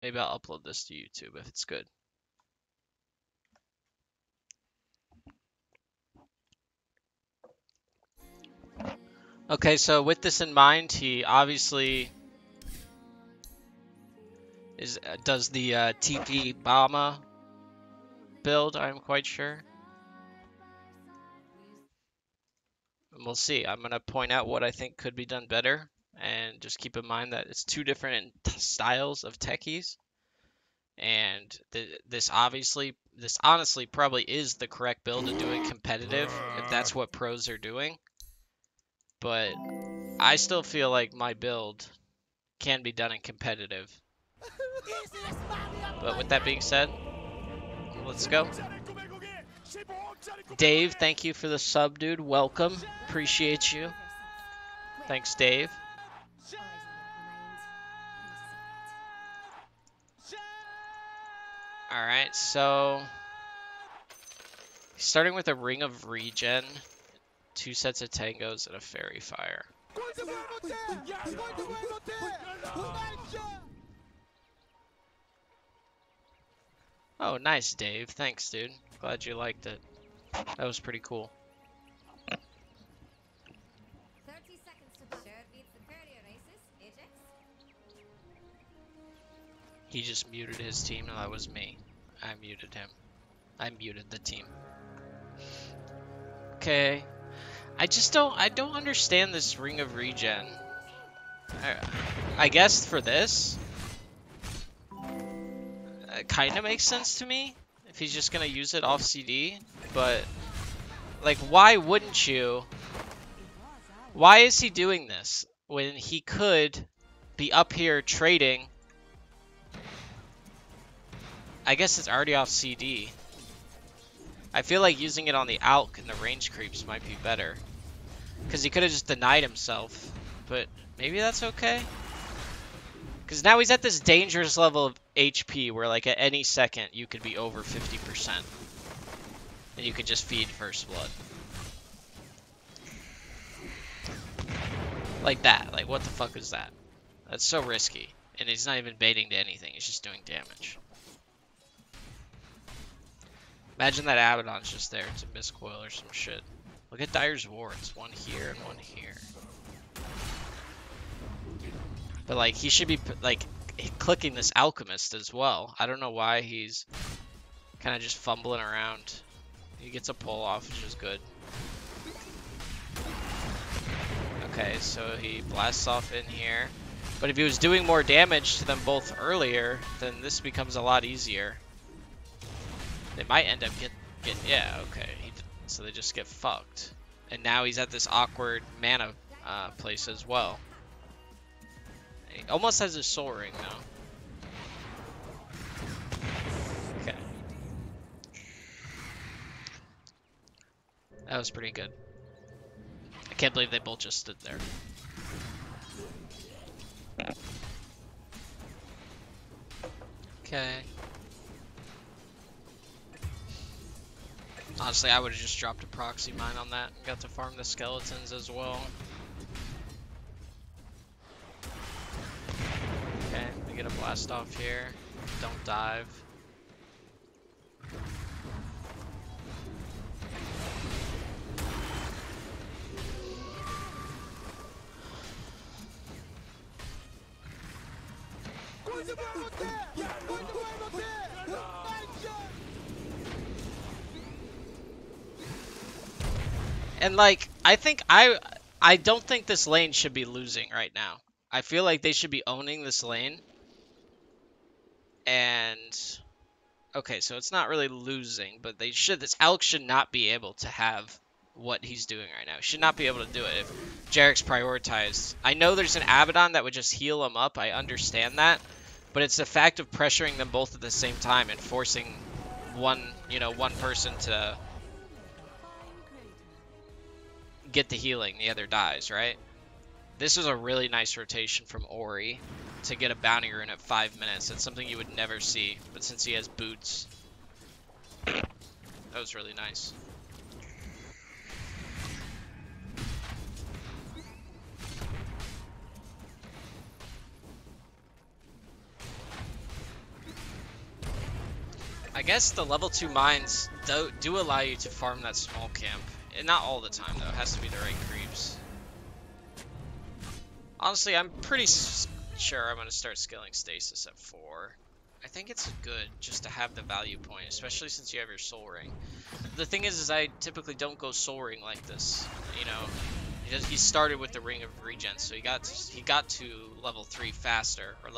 Maybe I'll upload this to YouTube if it's good. Okay, so with this in mind, he obviously does the TP Bama build, I'm quite sure. And we'll see. I'm going to point out what I think could be done better, and just keep in mind that it's two different styles of techies. And this honestly probably is the correct build to do it competitive, if that's what pros are doing. But I still feel like my build can be done in competitive. But with that being said, let's go. Dave, thank you for the sub, dude. Welcome. Appreciate you. Thanks, Dave. Alright, so starting with a Ring of Regen, 2 sets of Tangos, and a Fairy Fire. Oh, nice, Dave. Thanks, dude. Glad you liked it. That was pretty cool. He just muted his team. No, that was me. I muted him. I muted the team. Okay. I don't understand this Ring of Regen. I guess for this, it kind of makes sense to me if he's just gonna use it off CD, but like, why wouldn't you? Why is he doing this when he could be up here trading? I guess it's already off CD. I feel like using it on the Alk and the range creeps might be better, because he could have just denied himself, but maybe that's okay. Because now he's at this dangerous level of HP where, like, at any second you could be over 50%. And you could just feed First Blood. Like that. Like, what the fuck is that? That's so risky. And he's not even baiting to anything. He's just doing damage. Imagine that Abaddon's just there to miscoil or some shit. Look at Dire's wards. One here and one here. But, like, he should be, like, clicking this Alchemist as well. I don't know why he's kind of just fumbling around. He gets a pull off, which is good. Okay, so he blasts off in here. But if he was doing more damage to them both earlier, then this becomes a lot easier. They might end up yeah, okay. So they just get fucked. And now he's at this awkward mana place as well. He almost has his soul ring now. Okay. That was pretty good. I can't believe they both just stood there. Okay. Honestly, I would have just dropped a proxy mine on that. Got to farm the skeletons as well. Okay, we get a blast off here. Don't dive. And like, I don't think this lane should be losing right now. I feel like they should be owning this lane. And okay, so it's not really losing, but they should. This Alk should not be able to have what he's doing right now. He should not be able to do it if Jerax prioritized. I know there's an Abaddon that would just heal him up. I understand that, but it's the fact of pressuring them both at the same time and forcing one person to get the healing, the other dies, right? This is a really nice rotation from Ori to get a bounty rune at 5 minutes. It's something you would never see, but since he has boots, that was really nice. I guess the level 2 mines do allow you to farm that small camp. And not all the time, though. It has to be the right creeps. Honestly, I'm pretty sure I'm going to start skilling stasis at 4. I think it's good just to have the value point, especially since you have your soul ring. The thing is I typically don't go soul ring like this. You know, he started with the ring of regen, so he got to level 3 faster, or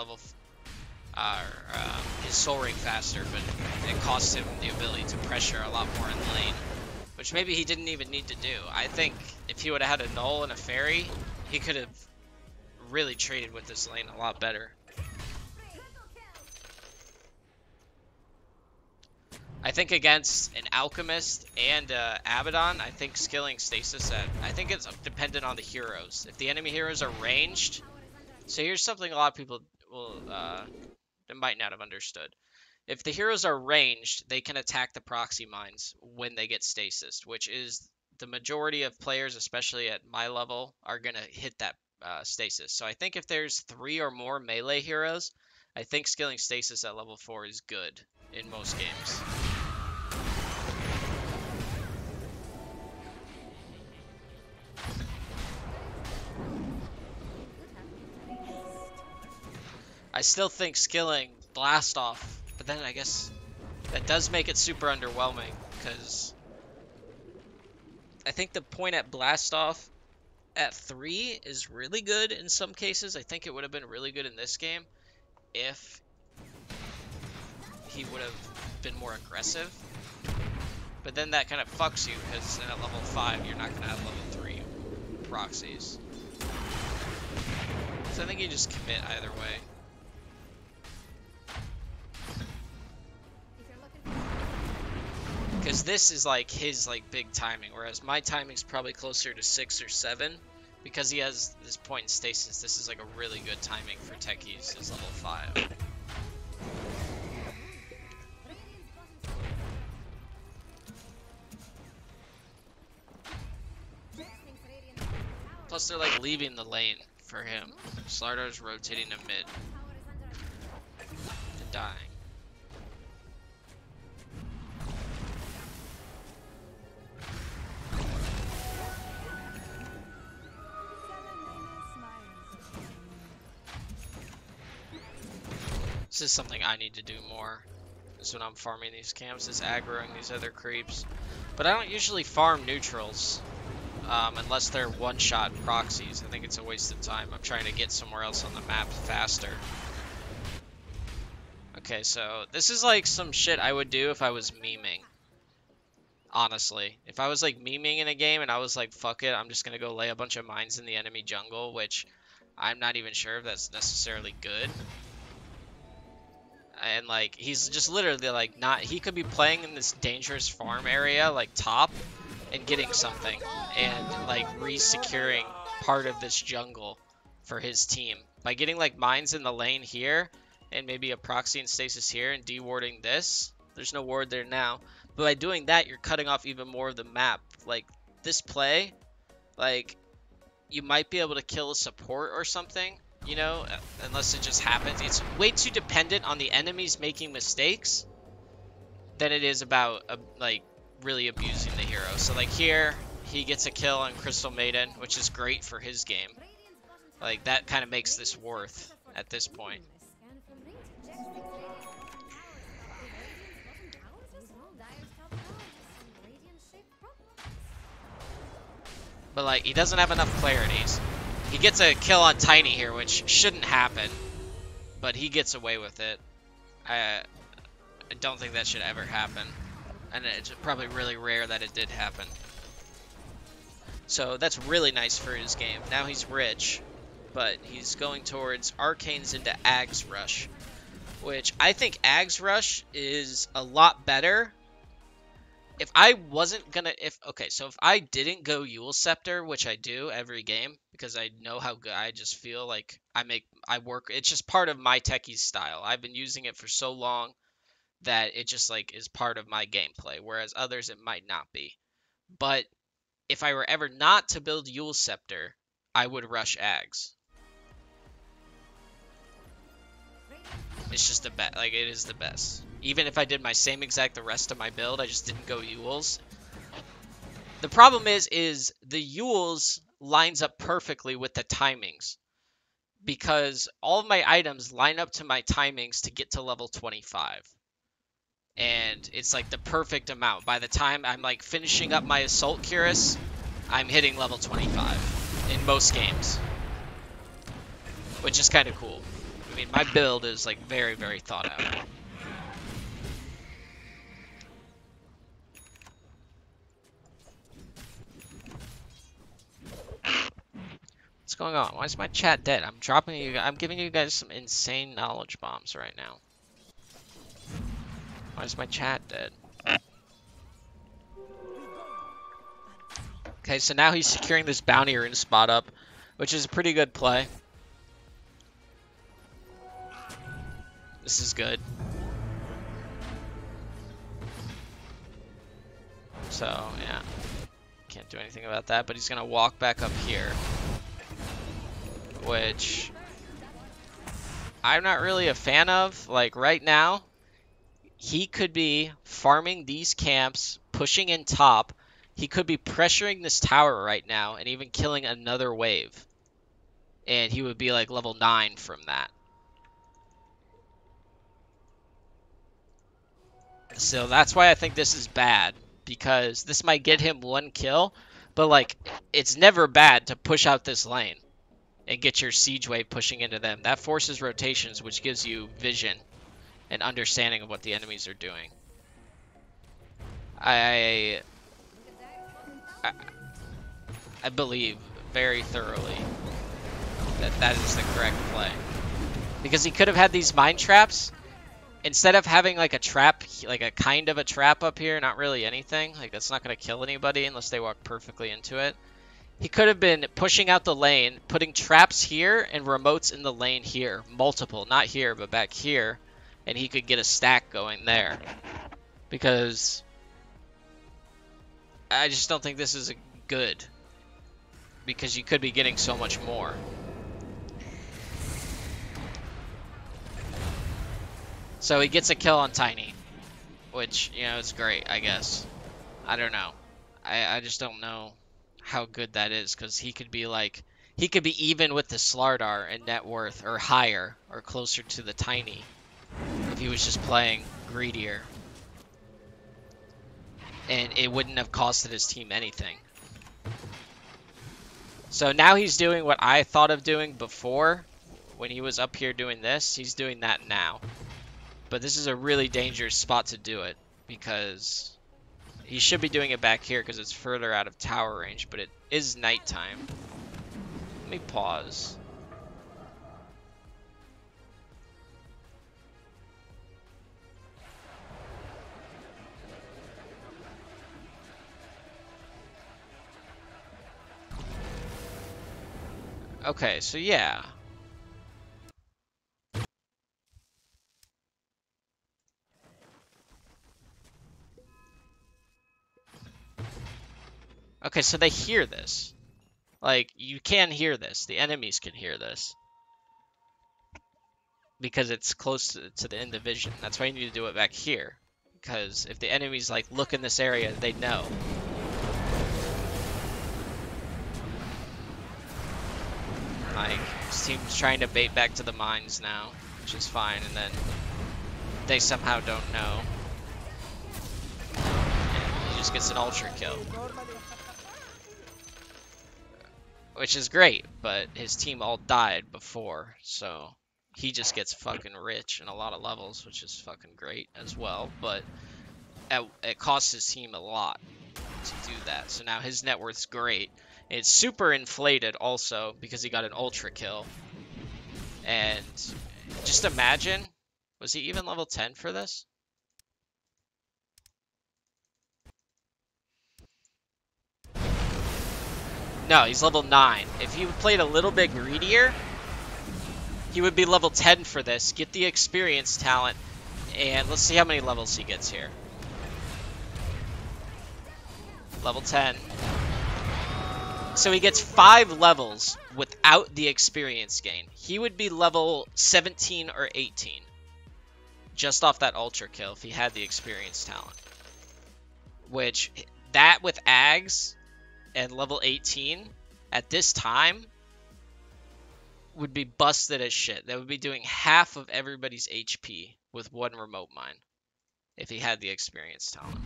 his soul ring faster, but it cost him the ability to pressure a lot more in lane, which maybe he didn't even need to do. I think if he would have had a null and a fairy, he could have really traded with this lane a lot better. I think against an Alchemist and Abaddon, I think skilling Stasis I think it's dependent on the heroes. If the enemy heroes are ranged, so here's something a lot of people that might not have understood. If the heroes are ranged, they can attack the proxy mines when they get Stasis, which is the majority of players, especially at my level, are going to hit that Stasis. So I think if there's 3 or more melee heroes, I think skilling Stasis at level 4 is good in most games. I still think skilling Blast Off, but then I guess that does make it super underwhelming, because I think the point at Blast Off at 3 is really good in some cases. I think it would have been really good in this game if he would have been more aggressive. But then that kind of fucks you, because then at level 5 you're not going to have level 3 proxies. So I think you just commit either way. Because this is like his big timing, whereas my timing's probably closer to 6 or 7. Because he has this point in stasis, this is like a really good timing for Techies, is level 5. Plus they're like leaving the lane for him. Slardar's rotating to mid. And dying. This is something I need to do more. Is when I'm farming these camps, is aggroing these other creeps. But I don't usually farm neutrals. Unless they're one-shot proxies. I think it's a waste of time. I'm trying to get somewhere else on the map faster. Okay, so this is like some shit I would do if I was memeing. Honestly. If I was like memeing in a game and I was like, fuck it, I'm just gonna go lay a bunch of mines in the enemy jungle, which I'm not even sure if that's necessarily good. And like, he's just literally like he could be playing in this dangerous farm area, like top, and getting something, and like re-securing part of this jungle for his team by getting like mines in the lane here and maybe a proxy and stasis here and dewarding this. There's no ward there now, but by doing that you're cutting off even more of the map. Like this play, like you might be able to kill a support or something, you know, unless it just happens. It's way too dependent on the enemies making mistakes than it is about like really abusing the hero. So like here, he gets a kill on Crystal Maiden, which is great for his game. Like that kind of makes this worth at this point. But like, he doesn't have enough clarities. He gets a kill on Tiny here, which shouldn't happen, but he gets away with it. I don't think that should ever happen. And it's probably really rare that it did happen. So that's really nice for his game. Now he's rich, but he's going towards Arcanes into Ag's Rush, which I think Ag's Rush is a lot better. If I wasn't gonna, so if I didn't go Yule Scepter, which I do every game, because I know how good, I just feel like I work, it's just part of my Techies style. I've been using it for so long that it just like is part of my gameplay, whereas others it might not be. But if I were ever not to build Yule Scepter, I would rush Ags. It's just the best, like it is the best. Even if I did my same exact the rest of my build, I just didn't go Yules. The problem is the Yules lines up perfectly with the timings. Because all of my items line up to my timings to get to level 25. And it's like the perfect amount. By the time I'm like finishing up my Assault Cuirass, I'm hitting level 25 in most games. Which is kind of cool. I mean, my build is like very, very thought out. What's going on? Why is my chat dead? I'm giving you guys some insane knowledge bombs right now. Why is my chat dead? Okay, so now he's securing this bounty rune spot up, which is a pretty good play. This is good. So, yeah. Can't do anything about that, but he's going to walk back up here. Which I'm not really a fan of. Like, right now, he could be farming these camps, pushing in top. He could be pressuring this tower right now and even killing another wave. And he would be like level 9 from that. So that's why I think this is bad. Because this might get him 1 kill. But like, it's never bad to push out this lane. And get your siege wave pushing into them. That forces rotations, which gives you vision. And understanding of what the enemies are doing. I believe very thoroughly that that is the correct play. Because he could have had these mine traps. Instead of having like a trap, like a kind of a trap up here, not really anything. Like that's not going to kill anybody unless they walk perfectly into it. He could have been pushing out the lane, putting traps here and remotes in the lane here. Multiple, not here, but back here. And he could get a stack going there. Because I just don't think this is good. Because you could be getting so much more. So he gets a kill on Tiny. Which, you know, is great, I guess. I don't know. I just don't know how good that is. Because he could be like... He could be even with the Slardar in net worth. Or higher. Or closer to the Tiny. If he was just playing greedier. And it wouldn't have costed his team anything. So now he's doing what I thought of doing before. When he was up here doing this. He's doing that now. But this is a really dangerous spot to do it. Because he should be doing it back here because it's further out of tower range. But it is nighttime. Let me pause. Okay, so yeah. Okay, so they hear this. Like, you can hear this. The enemies can hear this. Because it's close to the end of vision. That's why you need to do it back here. Because if the enemies, like, look in this area, they know. Like, this team's trying to bait back to the mines now. Which is fine, and then they somehow don't know. And he just gets an ultra kill. Which is great, but his team all died before, so he just gets fucking rich in a lot of levels, which is fucking great as well, but it costs his team a lot to do that. So now his net worth's great. It's super inflated also because he got an ultra kill. And just imagine, was he even level 10 for this? No, he's level 9. If he played a little bit greedier, he would be level 10 for this. Get the experience talent. And let's see how many levels he gets here. Level 10. So he gets 5 levels without the experience gain. He would be level 17 or 18. just off that ultra kill if he had the experience talent. Which, that with Ags and level 18 at this time would be busted as shit. That would be doing half of everybody's HP with one remote mine if he had the experience talent.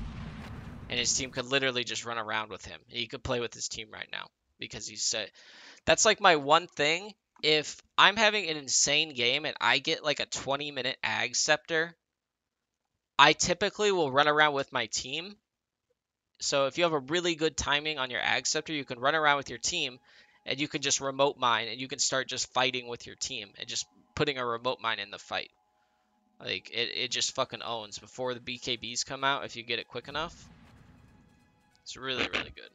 And his team could literally just run around with him. He could play with his team right now because he's set. That's like my one thing. If I'm having an insane game and I get like a 20-minute Ag Scepter, I typically will run around with my team. So if you have a really good timing on your Ag Scepter, you can run around with your team and you can just remote mine and you can start just fighting with your team and just putting a remote mine in the fight. Like, it just fucking owns before the BKBs come out if you get it quick enough. It's really, really good.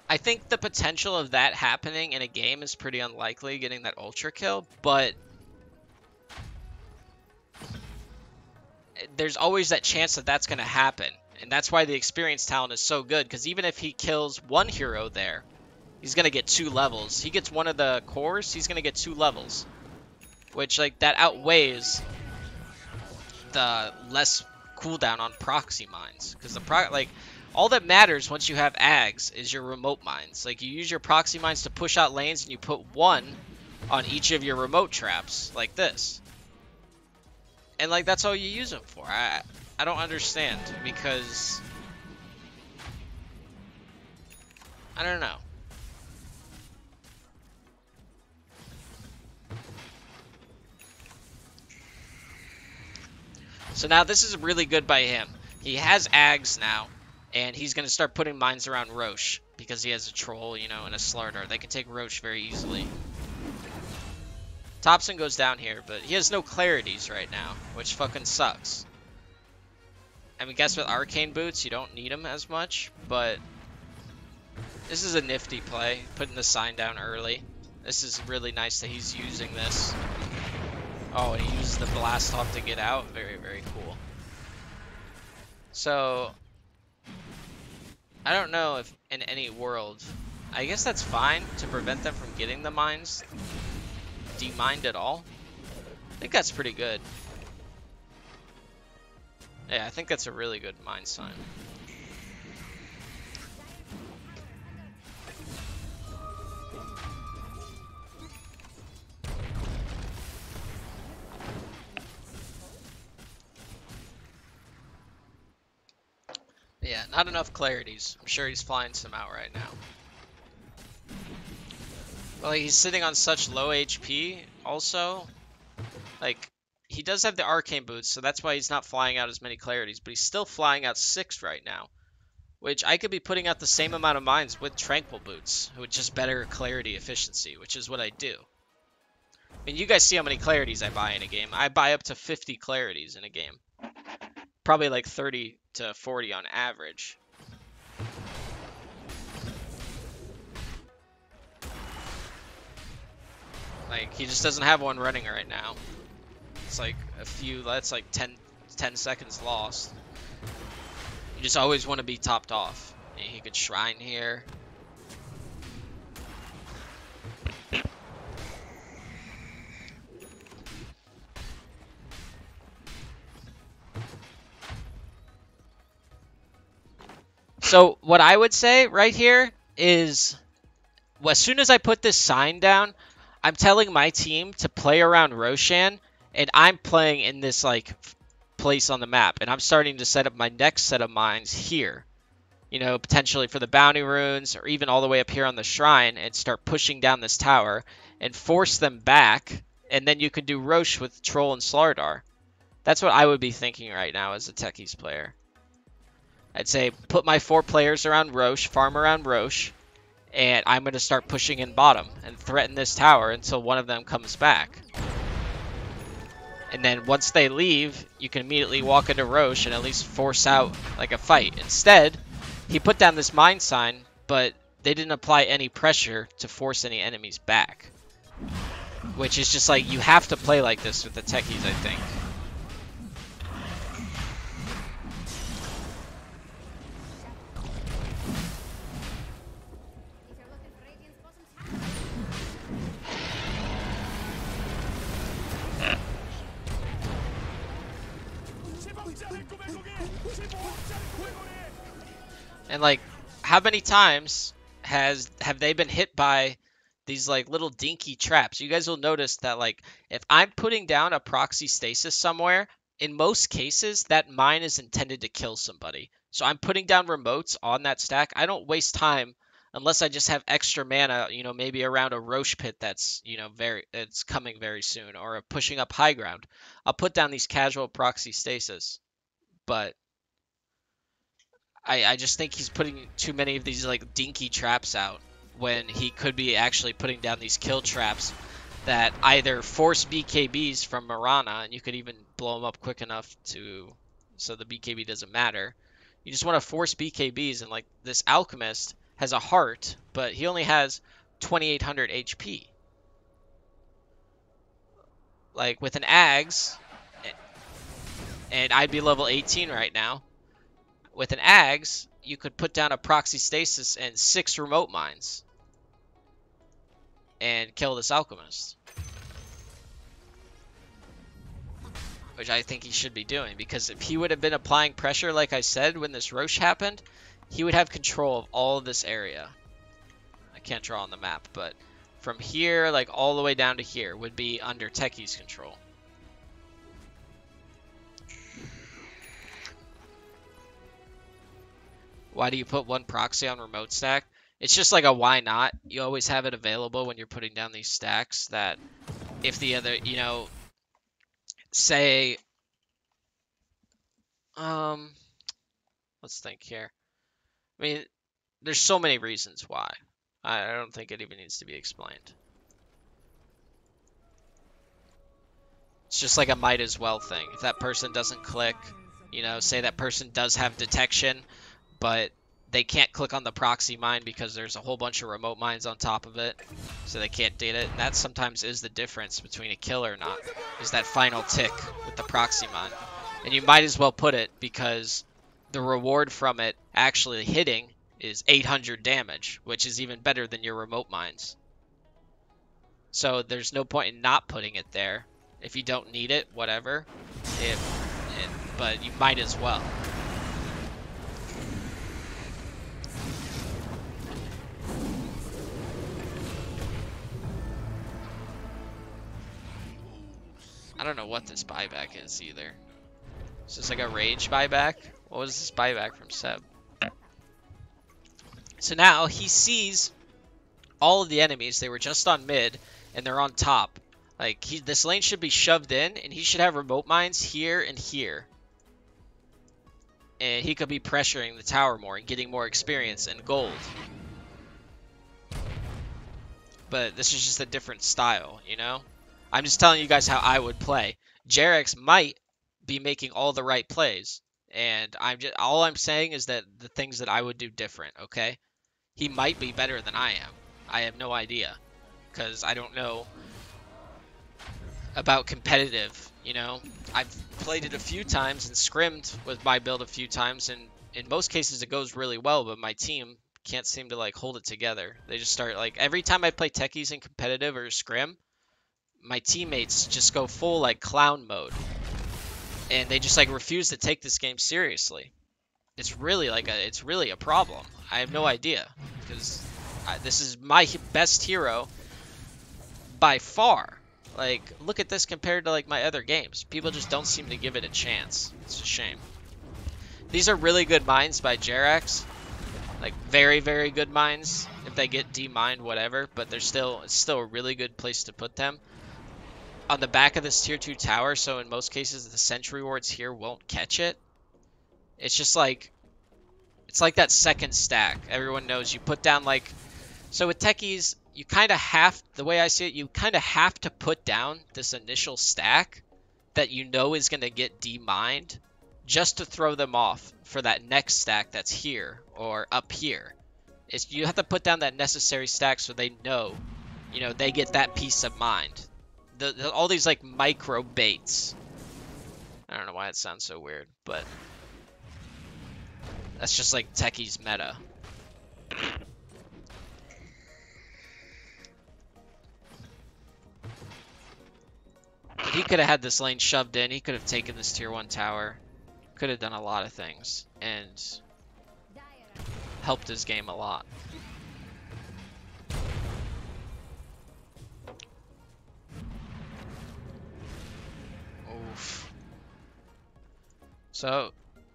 I think the potential of that happening in a game is pretty unlikely, getting that ultra kill, but there's always that chance that that's going to happen. And that's why the experience talent is so good, because even if he kills one hero there, he's going to get 2 levels. He gets one of the cores, he's going to get 2 levels. Which, like, that outweighs the less cooldown on proxy mines. Because the all that matters once you have Ags is your remote mines. Like, you use your proxy mines to push out lanes, and you put 1 on each of your remote traps, like this. And, like, that's all you use them for. I don't understand, because I don't know. So now this is really good by him. He has Ags now, and he's going to start putting mines around Roche, because he has a troll, you know, and a Slardar. They can take Roche very easily. Thompson goes down here, but he has no clarities right now, which fucking sucks. I mean, guess with Arcane Boots, you don't need them as much, but this is a nifty play, putting the sign down early. This is really nice that he's using this. Oh, and he uses the Blast Off to get out. Very, very cool. So, I don't know if in any world, I guess that's fine to prevent them from getting the mines demined at all. I think that's pretty good. Yeah, I think that's a really good mine sign. Yeah, not enough clarities. I'm sure he's flying some out right now. Well, he's sitting on such low HP also. Like, he does have the Arcane Boots, so that's why he's not flying out as many clarities, but he's still flying out 6 right now. Which I could be putting out the same amount of mines with Tranquil Boots, with just better clarity efficiency, which is what I do. I mean, you guys see how many clarities I buy in a game. I buy up to 50 clarities in a game. Probably like 30 to 40 on average. Like, he just doesn't have one running right now. It's like a few, that's like 10 seconds lost. You just always want to be topped off. And he could Shrine here. So what I would say right here is, well, as soon as I put this sign down, I'm telling my team to play around Roshan, and I'm playing in this like place on the map, and I'm starting to set up my next set of mines here. You know, potentially for the bounty runes, or even all the way up here on the shrine, and start pushing down this tower and force them back, and then you can do Roche with Troll and Slardar. That's what I would be thinking right now as a Techies player. I'd say put my 4 players around Roche, farm around Roche, and I'm going to start pushing in bottom and threaten this tower until one of them comes back. And then once they leave, you can immediately walk into Roche and at least force out like a fight. Instead, he put down this mine sign, but they didn't apply any pressure to force any enemies back. which is just like, you have to play like this with the Techies, I think. And like, how many times have they been hit by these like little dinky traps? You guys will notice that like, if I'm putting down a proxy stasis somewhere, in most cases that mine is intended to kill somebody. So I'm putting down remotes on that stack. I don't waste time unless I just have extra mana, you know, maybe around a Roche pit that's, you know, it's coming very soon, or pushing up high ground. I'll put down these casual proxy stasis. But I just think he's putting too many of these like dinky traps out when he could be actually putting down these kill traps that either force BKBs from Mirana, and you could even blow them up quick enough so the BKB doesn't matter. You just want to force BKBs, and like this Alchemist has a heart, but he only has 2800 HP. Like with an Ags, and I'd be level 18 right now. With an Ags, you could put down a Proxy Stasis and 6 remote mines and kill this Alchemist. Which I think he should be doing, because if he would have been applying pressure, like I said, when this Roche happened, he would have control of all of this area. I can't draw on the map, but from here, like all the way down to here, would be under Techies' control. Why do you put one proxy on remote stack? It's just like a why not. You always have it available when you're putting down these stacks, that if the other, you know, say, let's think here. I mean, there's so many reasons why. I don't think it even needs to be explained. It's just like a might as well thing. If that person doesn't click, you know, say that person does have detection, but they can't click on the proxy mine because there's a whole bunch of remote mines on top of it, so they can't data it. And that sometimes is the difference between a kill or not, is that final tick with the proxy mine. And you might as well put it, because the reward from it actually hitting is 800 damage, which is even better than your remote mines. So there's no point in not putting it there. If you don't need it, whatever. But you might as well. I don't know what this buyback is either. Is this like a rage buyback? What was this buyback from Seb? So now he sees all of the enemies. They were just on mid, and they're on top. Like, this lane should be shoved in, and he should have remote mines here and here. And he could be pressuring the tower more and getting more experience and gold. But this is just a different style, you know? I'm just telling you guys how I would play. Jerax might be making all the right plays, and all I'm saying is that the things that I would do different, okay? He might be better than I am. I have no idea, because I don't know about competitive, you know? I've played it a few times and scrimmed with my build a few times, and in most cases it goes really well, but my team can't seem to like hold it together. They just start like, every time I play Techies in competitive or scrim, my teammates just go full like clown mode, and they just like refuse to take this game seriously. It's really a problem. I have no idea, because this is my best hero by far. Like, look at this compared to like my other games. People just don't seem to give it a chance. It's a shame. These are really good mines by Jerax. Like very, very good mines. If they get demined, whatever, but it's still a really good place to put them. On the back of this tier 2 tower, so in most cases the sentry wards here won't catch it. It's just like, it's like that second stack. Everyone knows you put down like, so with Techies, you kind of have, the way I see it, you kind of have to put down this initial stack that you know is going to get demined, just to throw them off for that next stack that's here or up here. You have to put down that necessary stack so they know, you know, they get that peace of mind. all these like micro baits. I don't know why it sounds so weird, but that's just like Techies meta. But he could have had this lane shoved in. He could have taken this tier 1 tower. Could have done a lot of things and helped his game a lot. Oof. So,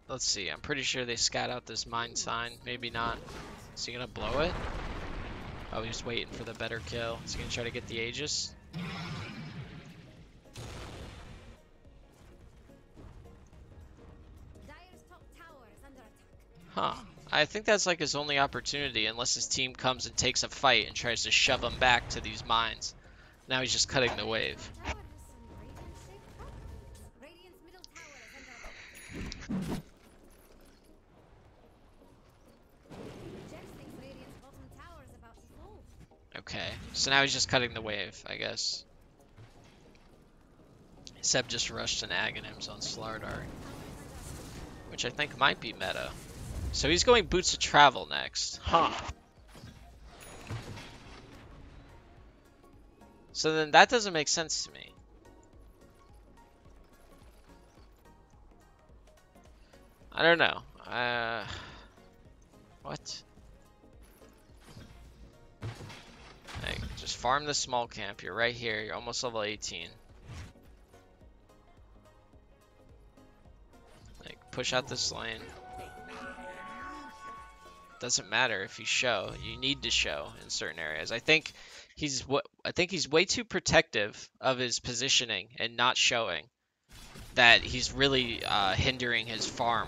let's see. I'm pretty sure they scat out this mine sign. Maybe not. Is he gonna blow it? Oh, he's waiting for the better kill. Is he gonna try to get the Aegis? Huh. I think that's like his only opportunity unless his team comes and takes a fight and tries to shove him back to these mines. Now he's just cutting the wave. Okay, so now he's just cutting the wave, I guess. Seb just rushed an Aghanims on Slardar, which I think might be meta. So he's going Boots of Travel next. Huh. So then that doesn't make sense to me. I don't know. What? Like, just farm the small camp. You're right here. You're almost level 18. Like, push out this lane. Doesn't matter if you show. You need to show in certain areas. I think he's way too protective of his positioning and not showing that he's really hindering his farm.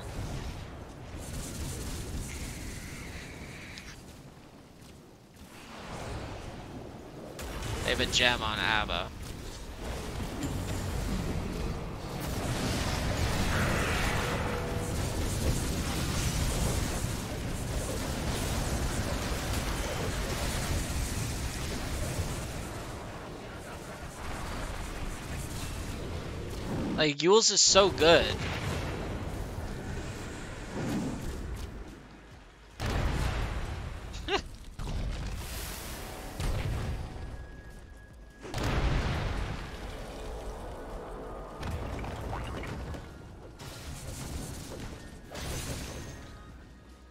They have a gem on Ava. Like, Yule's is so good.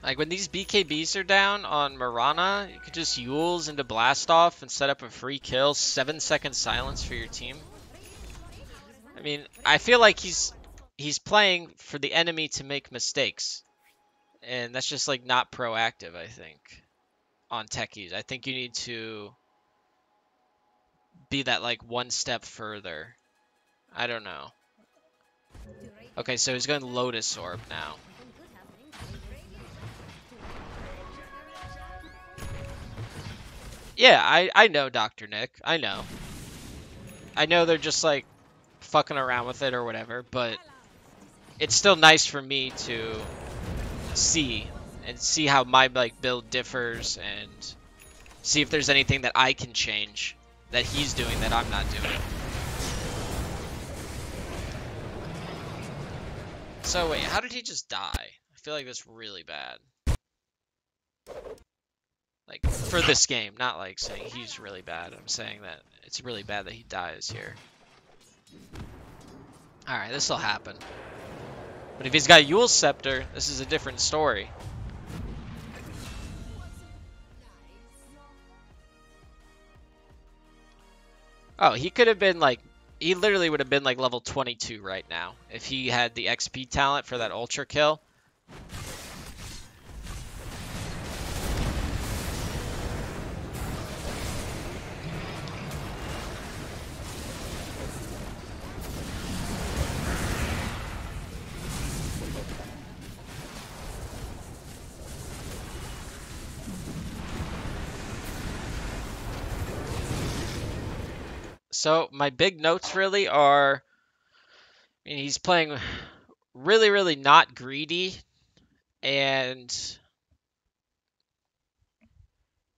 Like, when these BKBs are down on Mirana, you could just Yules into Blast Off and set up a free kill, 7-second silence for your team. I mean, I feel like he's playing for the enemy to make mistakes. And that's just, like, not proactive, I think, on Techies. I think you need to be that, like, one step further. I don't know. Okay, so he's going Lotus Orb now. Yeah, I know, Dr. Nick. I know. I know they're just, like, fucking around with it or whatever, but it's still nice for me to see how my, like, build differs and see if there's anything that I can change that he's doing that I'm not doing. So wait, how did he just die? I feel like that's really bad. Like, for this game, not like saying he's really bad. I'm saying that it's really bad that he dies here. Alright, this'll happen. But if he's got Yule's Scepter, this is a different story. Oh, he could have been like, he literally would have been like level 22 right now if he had the XP talent for that ultra kill. So my big notes really are, I mean, he's playing really, really not greedy, and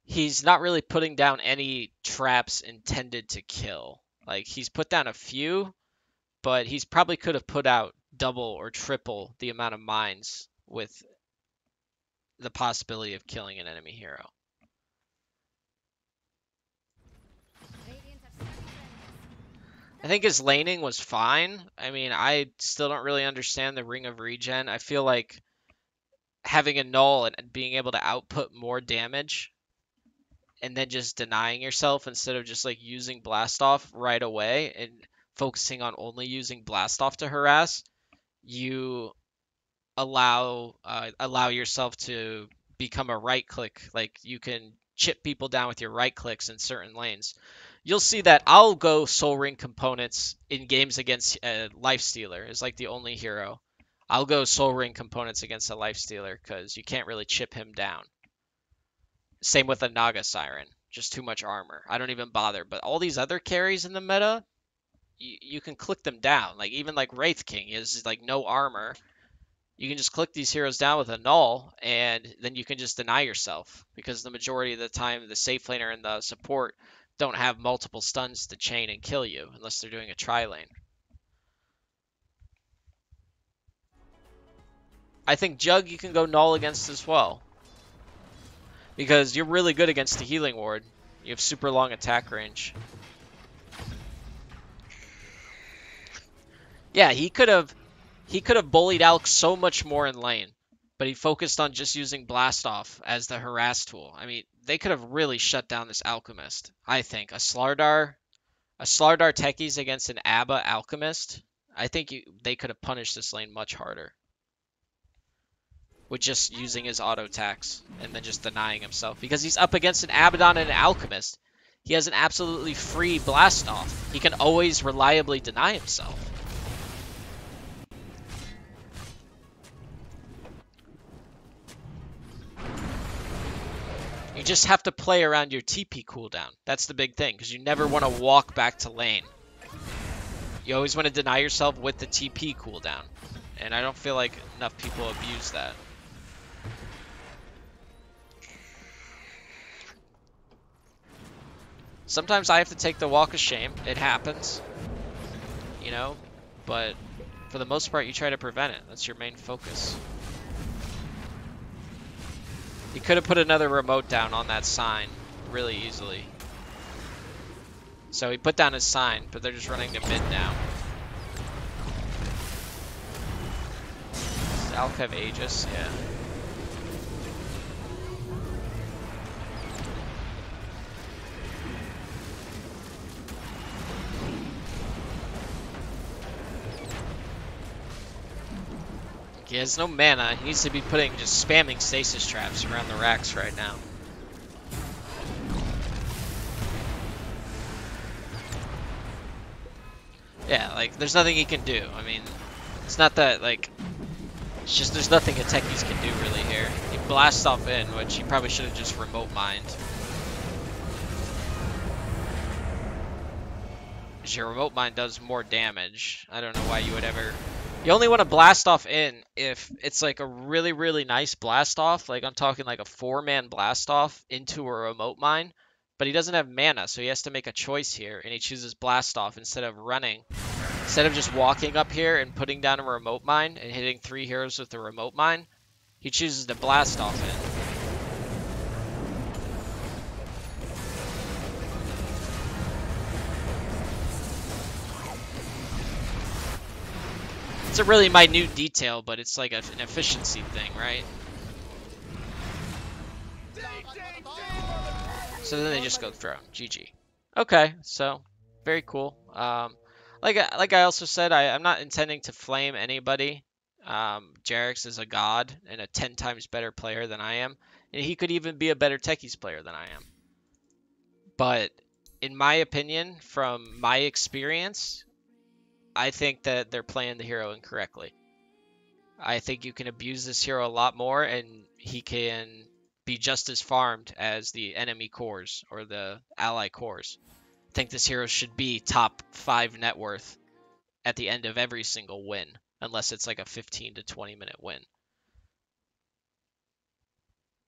he's not really putting down any traps intended to kill. Like, he's put down a few, but he's probably could have put out double or triple the amount of mines with the possibility of killing an enemy hero. I think his laning was fine. I mean, I still don't really understand the Ring of Regen. I feel like having a null and being able to output more damage and then just denying yourself instead of just like using blast off right away and focusing on only using blast off to harass, you allow yourself to become a right click. Like, you can chip people down with your right clicks in certain lanes. You'll see that I'll go Soul Ring components in games against Lifestealer is like the only hero. I'll go Soul Ring components against a Lifestealer because you can't really chip him down. Same with a Naga Siren, just too much armor. I don't even bother. But all these other carries in the meta, you can click them down. Like, even like Wraith King is like no armor. You can just click these heroes down with a null, and then you can just deny yourself, because the majority of the time the safe laner and the support don't have multiple stuns to chain and kill you unless they're doing a tri-lane. I think Jug you can go null against as well, because you're really good against the healing ward. You have super long attack range. Yeah, he could have bullied Alk so much more in lane, but he focused on just using Blast Off as the harass tool. I mean, they could have really shut down this Alchemist. I think a Slardar Techies against an ABBA Alchemist, I think they could have punished this lane much harder with just using his auto attacks and then just denying himself, because he's up against an Abaddon and an Alchemist. He has an absolutely free Blast Off. He can always reliably deny himself. You just have to play around your TP cooldown. That's the big thing, because you never want to walk back to lane. You always want to deny yourself with the TP cooldown. And I don't feel like enough people abuse that. Sometimes I have to take the walk of shame. It happens. You know? But for the most part, you try to prevent it. That's your main focus. He could have put another remote down on that sign really easily. So he put down his sign, but they're just running to mid now. Does Alk have Aegis? Yeah. He has no mana. He needs to be just spamming stasis traps around the racks right now. Yeah, like, there's nothing he can do. I mean, it's not that, like, it's just there's nothing a Techies can do really here. He blasts off in, which he probably should have just remote mined. Because your remote mine does more damage. I don't know why you would ever... You only want to blast off in if it's like a really, really nice blast off. Like, I'm talking like a 4-man blast off into a remote mine. But he doesn't have mana, so he has to make a choice here. And he chooses blast off instead of running. Instead of just walking up here and putting down a remote mine and hitting 3 heroes with the remote mine, he chooses to blast off in. It's a really minute detail, but it's like an efficiency thing, right? So then they just go throne. GG. Okay, so very cool. Like I also said, I'm not intending to flame anybody. Jerax is a god and a 10 times better player than I am, and he could even be a better Techies player than I am. But in my opinion, from my experience, I think that they're playing the hero incorrectly. I think you can abuse this hero a lot more, and he can be just as farmed as the enemy cores or the ally cores. I think this hero should be top 5 net worth at the end of every single win, unless it's like a 15 to 20 minute win.